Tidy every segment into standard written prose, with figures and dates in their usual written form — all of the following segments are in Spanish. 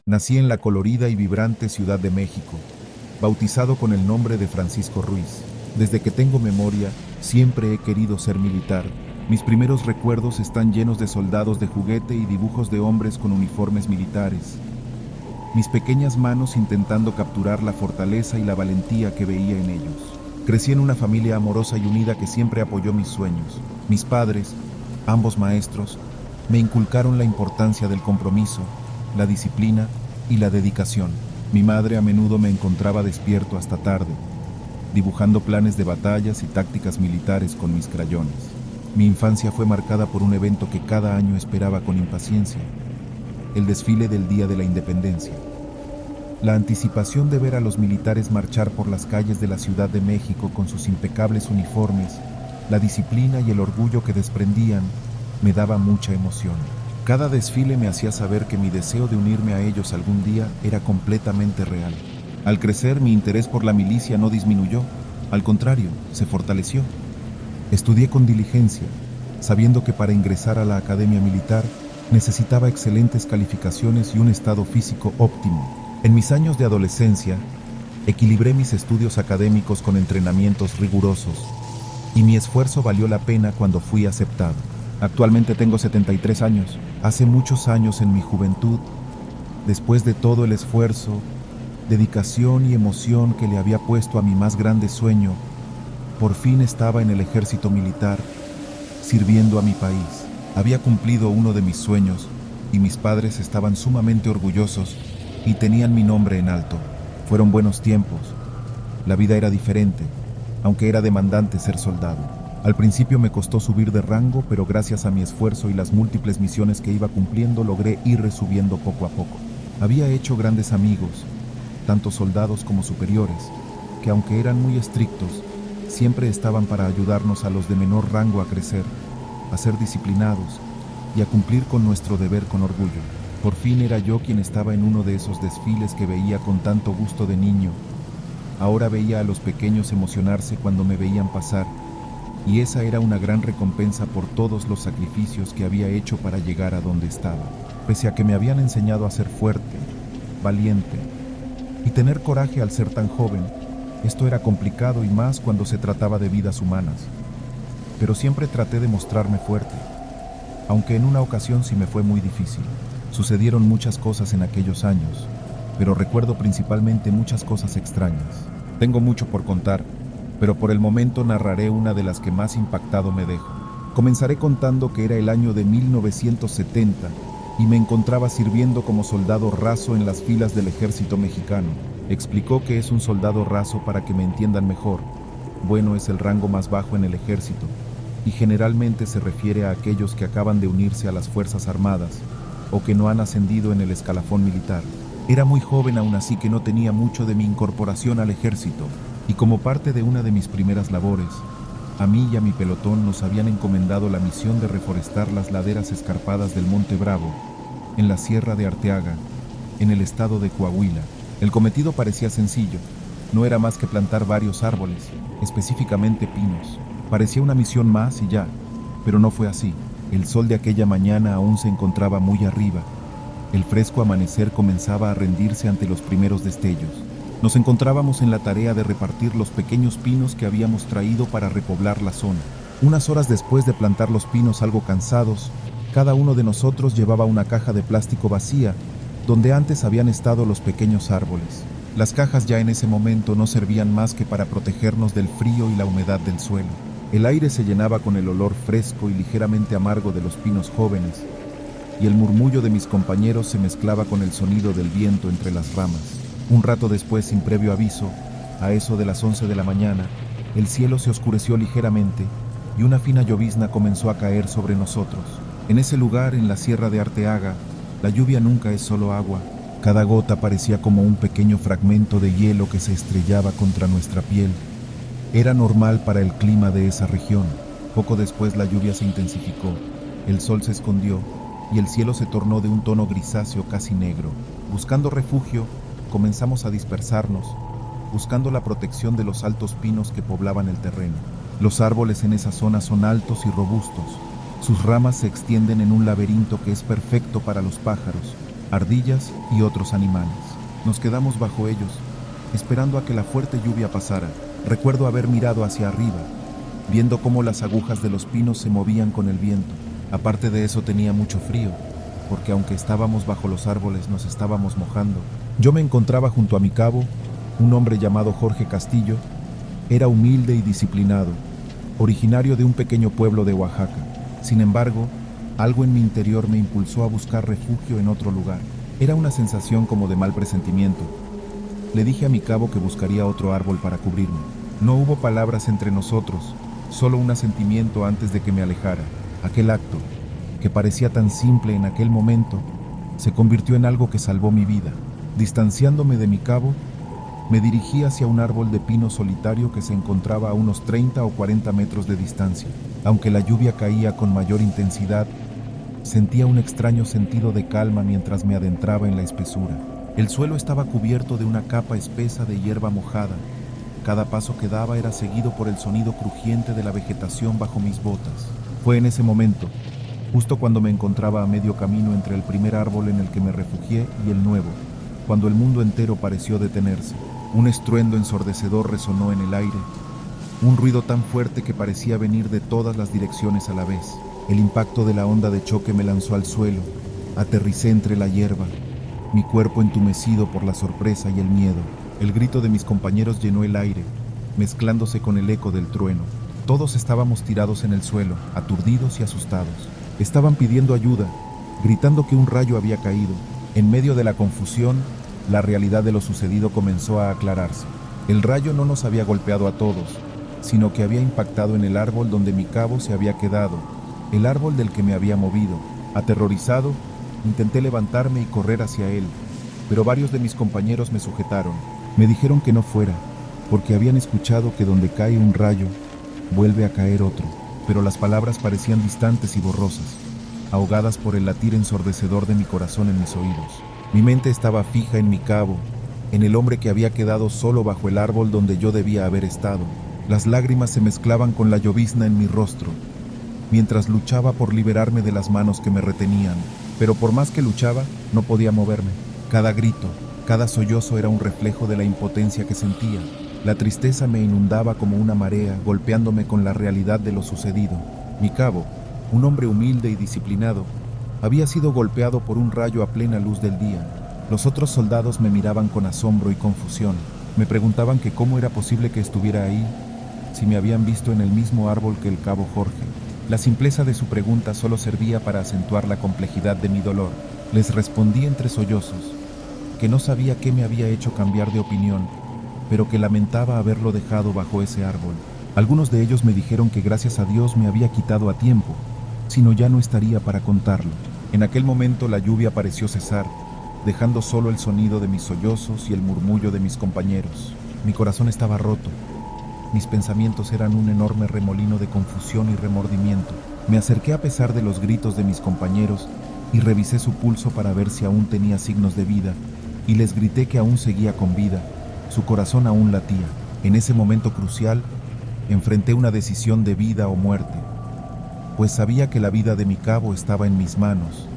Nací en la colorida y vibrante Ciudad de México, bautizado con el nombre de Francisco Ruiz. Desde que tengo memoria, siempre he querido ser militar. Mis primeros recuerdos están llenos de soldados de juguete y dibujos de hombres con uniformes militares. Mis pequeñas manos intentando capturar la fortaleza y la valentía que veía en ellos. Crecí en una familia amorosa y unida que siempre apoyó mis sueños. Mis padres, ambos maestros, me inculcaron la importancia del compromiso, la disciplina y la dedicación. Mi madre a menudo me encontraba despierto hasta tarde, dibujando planes de batallas y tácticas militares con mis crayones. Mi infancia fue marcada por un evento que cada año esperaba con impaciencia: el desfile del Día de la Independencia. La anticipación de ver a los militares marchar por las calles de la Ciudad de México con sus impecables uniformes, la disciplina y el orgullo que desprendían, me daba mucha emoción. Cada desfile me hacía saber que mi deseo de unirme a ellos algún día era completamente real. Al crecer, mi interés por la milicia no disminuyó, al contrario, se fortaleció. Estudié con diligencia, sabiendo que para ingresar a la academia militar necesitaba excelentes calificaciones y un estado físico óptimo. En mis años de adolescencia, equilibré mis estudios académicos con entrenamientos rigurosos, y mi esfuerzo valió la pena cuando fui aceptado. Actualmente tengo 73 años. Hace muchos años en mi juventud, después de todo el esfuerzo, dedicación y emoción que le había puesto a mi más grande sueño, por fin estaba en el ejército militar, sirviendo a mi país. Había cumplido uno de mis sueños y mis padres estaban sumamente orgullosos y tenían mi nombre en alto. Fueron buenos tiempos. La vida era diferente, aunque era demandante ser soldado. Al principio me costó subir de rango, pero gracias a mi esfuerzo y las múltiples misiones que iba cumpliendo, logré ir subiendo poco a poco. Había hecho grandes amigos, tanto soldados como superiores, que aunque eran muy estrictos, siempre estaban para ayudarnos a los de menor rango a crecer, a ser disciplinados y a cumplir con nuestro deber con orgullo. Por fin era yo quien estaba en uno de esos desfiles que veía con tanto gusto de niño. Ahora veía a los pequeños emocionarse cuando me veían pasar, y esa era una gran recompensa por todos los sacrificios que había hecho para llegar a donde estaba. Pese a que me habían enseñado a ser fuerte, valiente y tener coraje al ser tan joven, esto era complicado y más cuando se trataba de vidas humanas. Pero siempre traté de mostrarme fuerte, aunque en una ocasión sí me fue muy difícil. Sucedieron muchas cosas en aquellos años, pero recuerdo principalmente muchas cosas extrañas. Tengo mucho por contar, pero por el momento narraré una de las que más impactado me dejó. Comenzaré contando que era el año de 1970 y me encontraba sirviendo como soldado raso en las filas del ejército mexicano. Explicó que es un soldado raso para que me entiendan mejor. Bueno, es el rango más bajo en el ejército y generalmente se refiere a aquellos que acaban de unirse a las Fuerzas Armadas o que no han ascendido en el escalafón militar. Era muy joven aún así que no tenía mucho de mi incorporación al ejército, y como parte de una de mis primeras labores, a mí y a mi pelotón nos habían encomendado la misión de reforestar las laderas escarpadas del Monte Bravo, en la Sierra de Arteaga, en el estado de Coahuila. El cometido parecía sencillo, no era más que plantar varios árboles, específicamente pinos. Parecía una misión más y ya, pero no fue así. El sol de aquella mañana aún se encontraba muy arriba. El fresco amanecer comenzaba a rendirse ante los primeros destellos. Nos encontrábamos en la tarea de repartir los pequeños pinos que habíamos traído para repoblar la zona. Unas horas después de plantar los pinos algo cansados, cada uno de nosotros llevaba una caja de plástico vacía, donde antes habían estado los pequeños árboles. Las cajas ya en ese momento no servían más que para protegernos del frío y la humedad del suelo. El aire se llenaba con el olor fresco y ligeramente amargo de los pinos jóvenes, y el murmullo de mis compañeros se mezclaba con el sonido del viento entre las ramas. Un rato después, sin previo aviso, a eso de las 11 de la mañana, el cielo se oscureció ligeramente y una fina llovizna comenzó a caer sobre nosotros. En ese lugar, en la Sierra de Arteaga, la lluvia nunca es solo agua. Cada gota parecía como un pequeño fragmento de hielo que se estrellaba contra nuestra piel. Era normal para el clima de esa región. Poco después la lluvia se intensificó, el sol se escondió y el cielo se tornó de un tono grisáceo casi negro. Buscando refugio, comenzamos a dispersarnos, buscando la protección de los altos pinos que poblaban el terreno. Los árboles en esa zona son altos y robustos. Sus ramas se extienden en un laberinto que es perfecto para los pájaros, ardillas y otros animales. Nos quedamos bajo ellos, esperando a que la fuerte lluvia pasara. Recuerdo haber mirado hacia arriba, viendo cómo las agujas de los pinos se movían con el viento. Aparte de eso tenía mucho frío, porque aunque estábamos bajo los árboles nos estábamos mojando. Yo me encontraba junto a mi cabo, un hombre llamado Jorge Castillo. Era humilde y disciplinado, originario de un pequeño pueblo de Oaxaca. Sin embargo, algo en mi interior me impulsó a buscar refugio en otro lugar. Era una sensación como de mal presentimiento. Le dije a mi cabo que buscaría otro árbol para cubrirme. No hubo palabras entre nosotros, solo un asentimiento antes de que me alejara. Aquel acto, que parecía tan simple en aquel momento, se convirtió en algo que salvó mi vida. Distanciándome de mi cabo, me dirigí hacia un árbol de pino solitario que se encontraba a unos 30 o 40 metros de distancia. Aunque la lluvia caía con mayor intensidad, sentía un extraño sentido de calma mientras me adentraba en la espesura. El suelo estaba cubierto de una capa espesa de hierba mojada. Cada paso que daba era seguido por el sonido crujiente de la vegetación bajo mis botas. Fue en ese momento, justo cuando me encontraba a medio camino entre el primer árbol en el que me refugié y el nuevo, cuando el mundo entero pareció detenerse. Un estruendo ensordecedor resonó en el aire, un ruido tan fuerte que parecía venir de todas las direcciones a la vez. El impacto de la onda de choque me lanzó al suelo. Aterricé entre la hierba, mi cuerpo entumecido por la sorpresa y el miedo. El grito de mis compañeros llenó el aire, mezclándose con el eco del trueno. Todos estábamos tirados en el suelo, aturdidos y asustados. Estaban pidiendo ayuda, gritando que un rayo había caído. En medio de la confusión, la realidad de lo sucedido comenzó a aclararse. El rayo no nos había golpeado a todos, sino que había impactado en el árbol donde mi cabo se había quedado, el árbol del que me había movido. Aterrorizado, intenté levantarme y correr hacia él, pero varios de mis compañeros me sujetaron. Me dijeron que no fuera, porque habían escuchado que donde cae un rayo, vuelve a caer otro. Pero las palabras parecían distantes y borrosas, ahogadas por el latir ensordecedor de mi corazón en mis oídos. Mi mente estaba fija en mi cabo, en el hombre que había quedado solo bajo el árbol donde yo debía haber estado. Las lágrimas se mezclaban con la llovizna en mi rostro, mientras luchaba por liberarme de las manos que me retenían. Pero por más que luchaba, no podía moverme. Cada grito, cada sollozo era un reflejo de la impotencia que sentía. La tristeza me inundaba como una marea, golpeándome con la realidad de lo sucedido. Mi cabo, un hombre humilde y disciplinado, había sido golpeado por un rayo a plena luz del día. Los otros soldados me miraban con asombro y confusión. Me preguntaban que cómo era posible que estuviera ahí, si me habían visto en el mismo árbol que el cabo Jorge. La simpleza de su pregunta solo servía para acentuar la complejidad de mi dolor. Les respondí entre sollozos, que no sabía qué me había hecho cambiar de opinión, pero que lamentaba haberlo dejado bajo ese árbol. Algunos de ellos me dijeron que gracias a Dios me había quitado a tiempo, si no ya no estaría para contarlo. En aquel momento la lluvia pareció cesar, dejando solo el sonido de mis sollozos y el murmullo de mis compañeros. Mi corazón estaba roto. Mis pensamientos eran un enorme remolino de confusión y remordimiento. Me acerqué a pesar de los gritos de mis compañeros y revisé su pulso para ver si aún tenía signos de vida, y les grité que aún seguía con vida. Su corazón aún latía. En ese momento crucial, enfrenté una decisión de vida o muerte, pues sabía que la vida de mi cabo estaba en mis manos,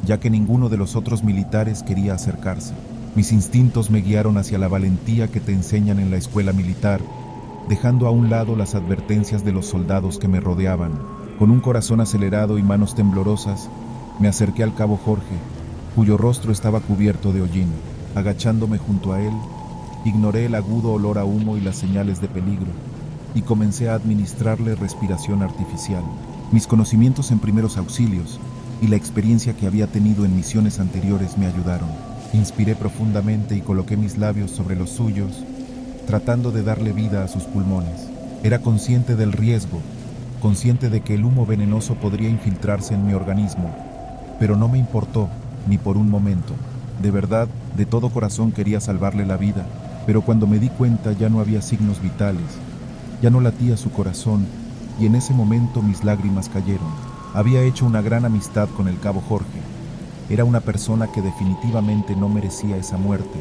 ya que ninguno de los otros militares quería acercarse. Mis instintos me guiaron hacia la valentía que te enseñan en la escuela militar, dejando a un lado las advertencias de los soldados que me rodeaban. Con un corazón acelerado y manos temblorosas, me acerqué al cabo Jorge, cuyo rostro estaba cubierto de hollín. Agachándome junto a él, ignoré el agudo olor a humo y las señales de peligro, y comencé a administrarle respiración artificial. Mis conocimientos en primeros auxilios y la experiencia que había tenido en misiones anteriores me ayudaron. Inspiré profundamente y coloqué mis labios sobre los suyos, tratando de darle vida a sus pulmones. Era consciente del riesgo, consciente de que el humo venenoso podría infiltrarse en mi organismo, pero no me importó, ni por un momento. De verdad, de todo corazón quería salvarle la vida, pero cuando me di cuenta ya no había signos vitales, ya no latía su corazón, y en ese momento mis lágrimas cayeron. Había hecho una gran amistad con el cabo Jorge. Era una persona que definitivamente no merecía esa muerte.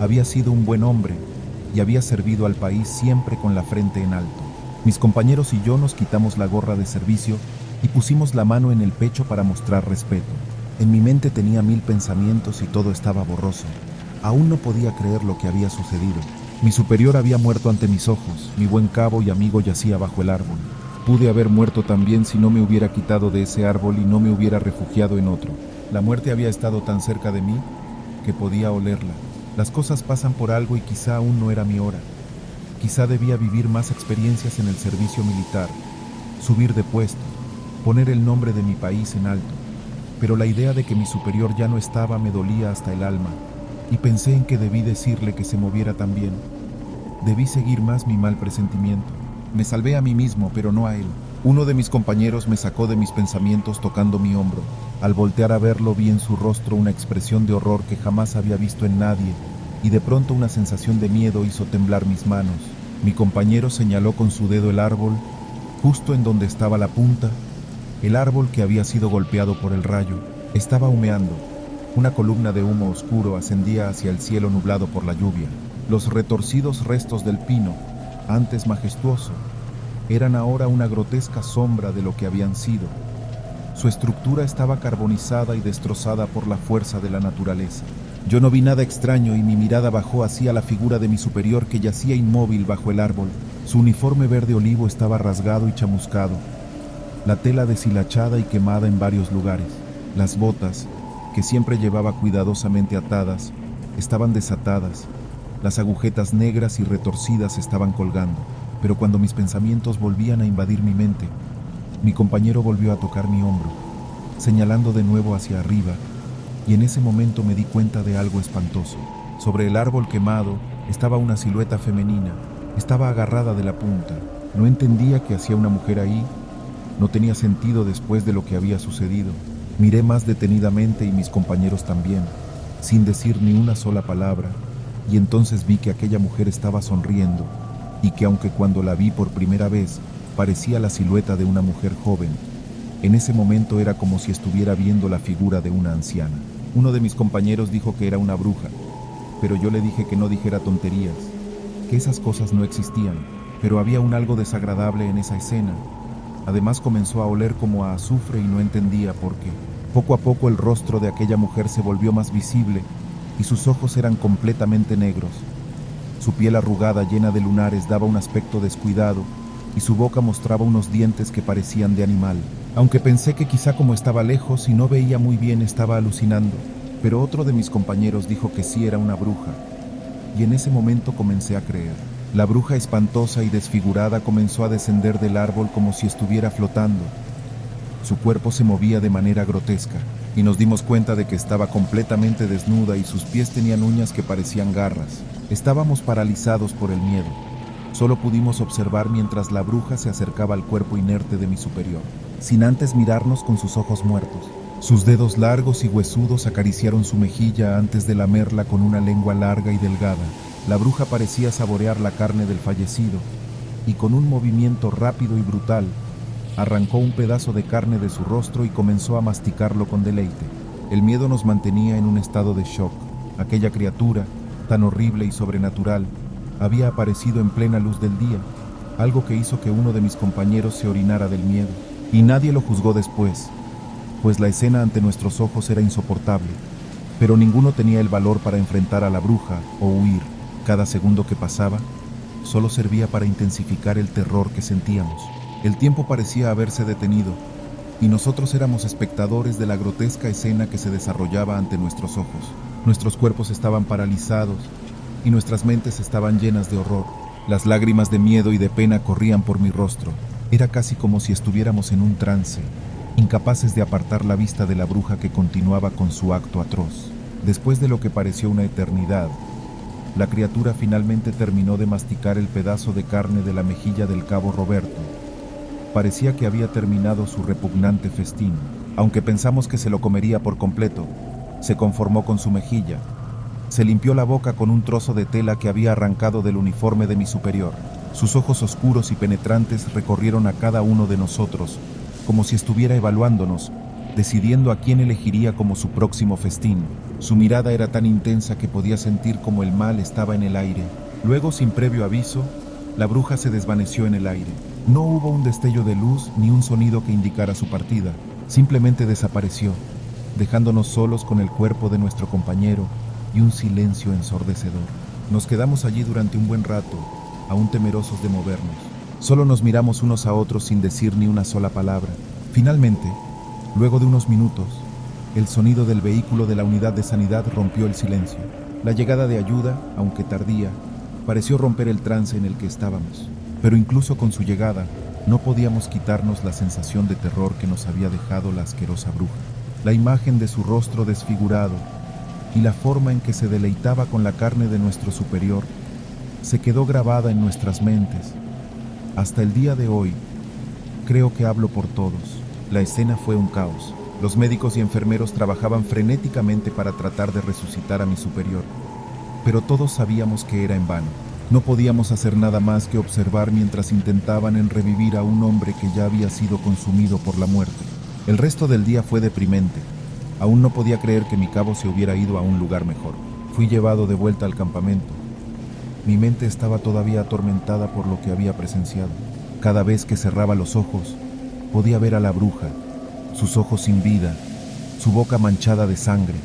Había sido un buen hombre y había servido al país siempre con la frente en alto. Mis compañeros y yo nos quitamos la gorra de servicio y pusimos la mano en el pecho para mostrar respeto. En mi mente tenía 1000 pensamientos y todo estaba borroso. Aún no podía creer lo que había sucedido. Mi superior había muerto ante mis ojos, mi buen cabo y amigo yacía bajo el árbol. Pude haber muerto también si no me hubiera quitado de ese árbol y no me hubiera refugiado en otro. La muerte había estado tan cerca de mí que podía olerla. Las cosas pasan por algo y quizá aún no era mi hora. Quizá debía vivir más experiencias en el servicio militar, subir de puesto, poner el nombre de mi país en alto. Pero la idea de que mi superior ya no estaba me dolía hasta el alma, y pensé en que debí decirle que se moviera también. Debí seguir más mi mal presentimiento. Me salvé a mí mismo, pero no a él. Uno de mis compañeros me sacó de mis pensamientos tocando mi hombro. Al voltear a verlo vi en su rostro una expresión de horror que jamás había visto en nadie, y de pronto una sensación de miedo hizo temblar mis manos. Mi compañero señaló con su dedo el árbol, justo en donde estaba la punta. El árbol que había sido golpeado por el rayo estaba humeando. Una columna de humo oscuro ascendía hacia el cielo nublado por la lluvia. Los retorcidos restos del pino, antes majestuoso, eran ahora una grotesca sombra de lo que habían sido. Su estructura estaba carbonizada y destrozada por la fuerza de la naturaleza. Yo no vi nada extraño y mi mirada bajó hacia la figura de mi superior que yacía inmóvil bajo el árbol. Su uniforme verde olivo estaba rasgado y chamuscado, la tela deshilachada y quemada en varios lugares. Las botas, que siempre llevaba cuidadosamente atadas, estaban desatadas. Las agujetas negras y retorcidas estaban colgando. Pero cuando mis pensamientos volvían a invadir mi mente, mi compañero volvió a tocar mi hombro, señalando de nuevo hacia arriba, y en ese momento me di cuenta de algo espantoso. Sobre el árbol quemado estaba una silueta femenina. Estaba agarrada de la punta. No entendía qué hacía una mujer ahí. No tenía sentido después de lo que había sucedido. Miré más detenidamente y mis compañeros también, sin decir ni una sola palabra, y entonces vi que aquella mujer estaba sonriendo, y que aunque cuando la vi por primera vez parecía la silueta de una mujer joven, en ese momento era como si estuviera viendo la figura de una anciana. Uno de mis compañeros dijo que era una bruja, pero yo le dije que no dijera tonterías, que esas cosas no existían, pero había un algo desagradable en esa escena. Además comenzó a oler como a azufre y no entendía por qué. Poco a poco el rostro de aquella mujer se volvió más visible y sus ojos eran completamente negros. Su piel arrugada llena de lunares daba un aspecto descuidado y su boca mostraba unos dientes que parecían de animal. Aunque pensé que quizá como estaba lejos y no veía muy bien estaba alucinando, pero otro de mis compañeros dijo que sí era una bruja, y en ese momento comencé a creer. La bruja espantosa y desfigurada comenzó a descender del árbol como si estuviera flotando. Su cuerpo se movía de manera grotesca, y nos dimos cuenta de que estaba completamente desnuda y sus pies tenían uñas que parecían garras. Estábamos paralizados por el miedo. Solo pudimos observar mientras la bruja se acercaba al cuerpo inerte de mi superior, sin antes mirarnos con sus ojos muertos. Sus dedos largos y huesudos acariciaron su mejilla antes de lamerla con una lengua larga y delgada. La bruja parecía saborear la carne del fallecido, y con un movimiento rápido y brutal, arrancó un pedazo de carne de su rostro y comenzó a masticarlo con deleite. El miedo nos mantenía en un estado de shock. Aquella criatura, tan horrible y sobrenatural, había aparecido en plena luz del día, algo que hizo que uno de mis compañeros se orinara del miedo. Y nadie lo juzgó después, pues la escena ante nuestros ojos era insoportable, pero ninguno tenía el valor para enfrentar a la bruja o huir. Cada segundo que pasaba solo servía para intensificar el terror que sentíamos. El tiempo parecía haberse detenido, y nosotros éramos espectadores de la grotesca escena que se desarrollaba ante nuestros ojos. Nuestros cuerpos estaban paralizados, y nuestras mentes estaban llenas de horror. Las lágrimas de miedo y de pena corrían por mi rostro. Era casi como si estuviéramos en un trance, incapaces de apartar la vista de la bruja que continuaba con su acto atroz. Después de lo que pareció una eternidad, la criatura finalmente terminó de masticar el pedazo de carne de la mejilla del cabo Roberto. Parecía que había terminado su repugnante festín. Aunque pensamos que se lo comería por completo, se conformó con su mejilla. Se limpió la boca con un trozo de tela que había arrancado del uniforme de mi superior. Sus ojos oscuros y penetrantes recorrieron a cada uno de nosotros, como si estuviera evaluándonos, decidiendo a quién elegiría como su próximo festín. Su mirada era tan intensa que podía sentir como el mal estaba en el aire. Luego, sin previo aviso, la bruja se desvaneció en el aire. No hubo un destello de luz ni un sonido que indicara su partida. Simplemente desapareció. dejándonos solos con el cuerpo de nuestro compañero y un silencio ensordecedor. Nos quedamos allí durante un buen rato, aún temerosos de movernos. Solo nos miramos unos a otros sin decir ni una sola palabra. Finalmente, luego de unos minutos, el sonido del vehículo de la unidad de sanidad rompió el silencio. La llegada de ayuda, aunque tardía, pareció romper el trance en el que estábamos. Pero incluso con su llegada, no podíamos quitarnos la sensación de terror que nos había dejado la asquerosa bruja. La imagen de su rostro desfigurado y la forma en que se deleitaba con la carne de nuestro superior se quedó grabada en nuestras mentes. Hasta el día de hoy, creo que hablo por todos. La escena fue un caos. Los médicos y enfermeros trabajaban frenéticamente para tratar de resucitar a mi superior, pero todos sabíamos que era en vano. No podíamos hacer nada más que observar mientras intentaban en revivir a un hombre que ya había sido consumido por la muerte. El resto del día fue deprimente. Aún no podía creer que mi cabo se hubiera ido a un lugar mejor. Fui llevado de vuelta al campamento. Mi mente estaba todavía atormentada por lo que había presenciado. Cada vez que cerraba los ojos, podía ver a la bruja, sus ojos sin vida, su boca manchada de sangre,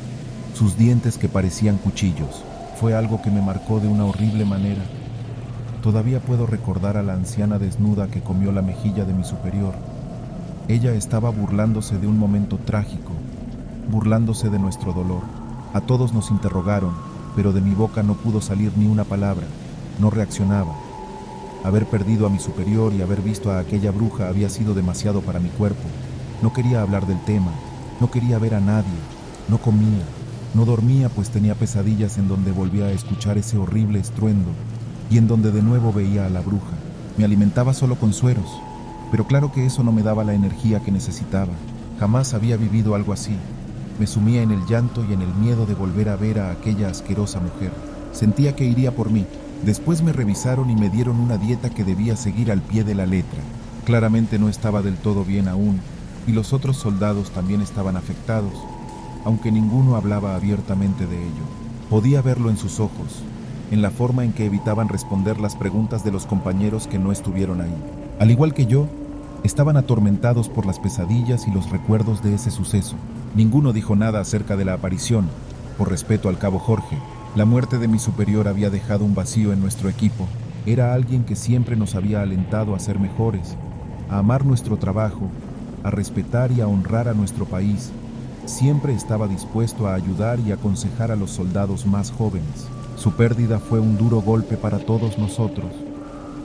sus dientes que parecían cuchillos. Fue algo que me marcó de una horrible manera. Todavía puedo recordar a la anciana desnuda que comió la mejilla de mi superior. Ella estaba burlándose de un momento trágico, burlándose de nuestro dolor. A todos nos interrogaron, pero de mi boca no pudo salir ni una palabra. No reaccionaba. Haber perdido a mi superior y haber visto a aquella bruja había sido demasiado para mi cuerpo. No quería hablar del tema, no quería ver a nadie, no comía, no dormía, pues tenía pesadillas en donde volvía a escuchar ese horrible estruendo y en donde de nuevo veía a la bruja. Me alimentaba solo con sueros, pero claro que eso no me daba la energía que necesitaba. Jamás había vivido algo así. Me sumía en el llanto y en el miedo de volver a ver a aquella asquerosa mujer. Sentía que iría por mí. Después me revisaron y me dieron una dieta que debía seguir al pie de la letra. Claramente no estaba del todo bien aún, y los otros soldados también estaban afectados, aunque ninguno hablaba abiertamente de ello. Podía verlo en sus ojos, en la forma en que evitaban responder las preguntas de los compañeros que no estuvieron ahí. Al igual que yo, estaban atormentados por las pesadillas y los recuerdos de ese suceso. Ninguno dijo nada acerca de la aparición, por respeto al cabo Jorge. La muerte de mi superior había dejado un vacío en nuestro equipo. Era alguien que siempre nos había alentado a ser mejores, a amar nuestro trabajo, a respetar y a honrar a nuestro país. Siempre estaba dispuesto a ayudar y aconsejar a los soldados más jóvenes. Su pérdida fue un duro golpe para todos nosotros,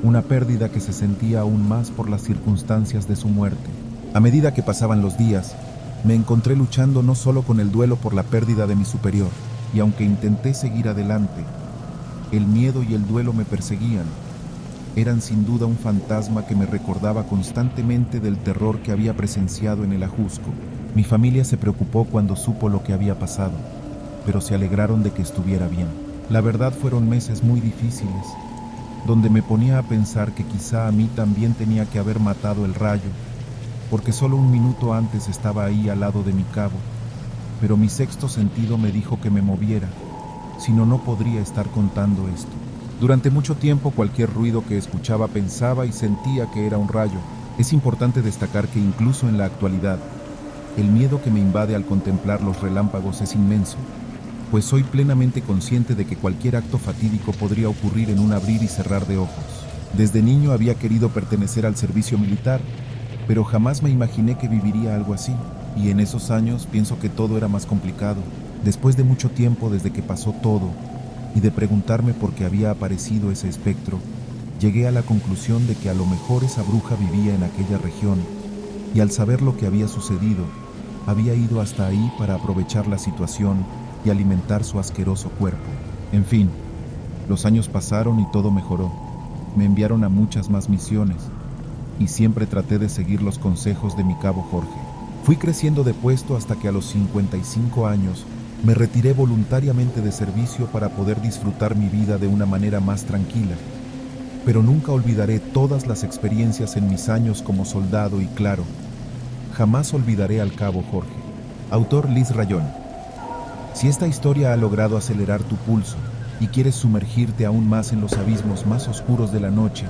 una pérdida que se sentía aún más por las circunstancias de su muerte. A medida que pasaban los días, me encontré luchando no solo con el duelo por la pérdida de mi superior, y aunque intenté seguir adelante, el miedo y el duelo me perseguían. Eran sin duda un fantasma que me recordaba constantemente del terror que había presenciado en el Ajusco. Mi familia se preocupó cuando supo lo que había pasado, pero se alegraron de que estuviera bien. La verdad, fueron meses muy difíciles, donde me ponía a pensar que quizá a mí también tenía que haber matado el rayo, porque solo un minuto antes estaba ahí al lado de mi cabo, pero mi sexto sentido me dijo que me moviera, si no, no podría estar contando esto. Durante mucho tiempo cualquier ruido que escuchaba pensaba y sentía que era un rayo. Es importante destacar que incluso en la actualidad, el miedo que me invade al contemplar los relámpagos es inmenso, pues soy plenamente consciente de que cualquier acto fatídico podría ocurrir en un abrir y cerrar de ojos. Desde niño había querido pertenecer al servicio militar, pero jamás me imaginé que viviría algo así, y en esos años pienso que todo era más complicado. Después de mucho tiempo desde que pasó todo, y de preguntarme por qué había aparecido ese espectro, llegué a la conclusión de que a lo mejor esa bruja vivía en aquella región, y al saber lo que había sucedido, había ido hasta ahí para aprovechar la situación y alimentar su asqueroso cuerpo. En fin, los años pasaron y todo mejoró. Me enviaron a muchas más misiones, y siempre traté de seguir los consejos de mi cabo Jorge. Fui creciendo de puesto hasta que a los 55 años me retiré voluntariamente de servicio para poder disfrutar mi vida de una manera más tranquila. Pero nunca olvidaré todas las experiencias en mis años como soldado y claro, jamás olvidaré al cabo Jorge. Autor Liz Rayón. Si esta historia ha logrado acelerar tu pulso y quieres sumergirte aún más en los abismos más oscuros de la noche,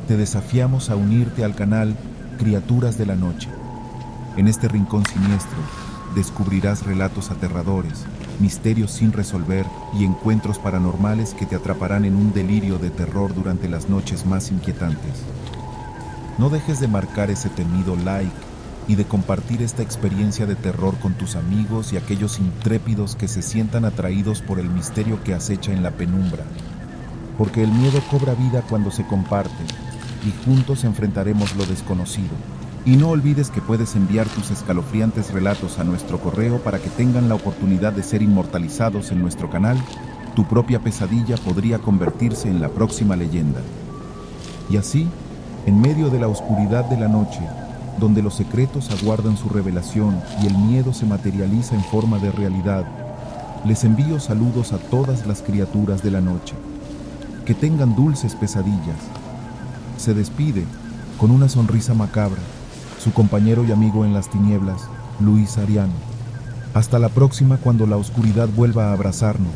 te desafiamos a unirte al canal Criaturas de la Noche. En este rincón siniestro, descubrirás relatos aterradores, misterios sin resolver y encuentros paranormales que te atraparán en un delirio de terror durante las noches más inquietantes. No dejes de marcar ese temido like y de compartir esta experiencia de terror con tus amigos y aquellos intrépidos que se sientan atraídos por el misterio que acecha en la penumbra. Porque el miedo cobra vida cuando se comparte y juntos enfrentaremos lo desconocido. Y no olvides que puedes enviar tus escalofriantes relatos a nuestro correo para que tengan la oportunidad de ser inmortalizados en nuestro canal. Tu propia pesadilla podría convertirse en la próxima leyenda. Y así, en medio de la oscuridad de la noche, donde los secretos aguardan su revelación y el miedo se materializa en forma de realidad, les envío saludos a todas las criaturas de la noche. Que tengan dulces pesadillas. Se despide, con una sonrisa macabra, su compañero y amigo en las tinieblas, Luis Ariano. Hasta la próxima cuando la oscuridad vuelva a abrazarnos.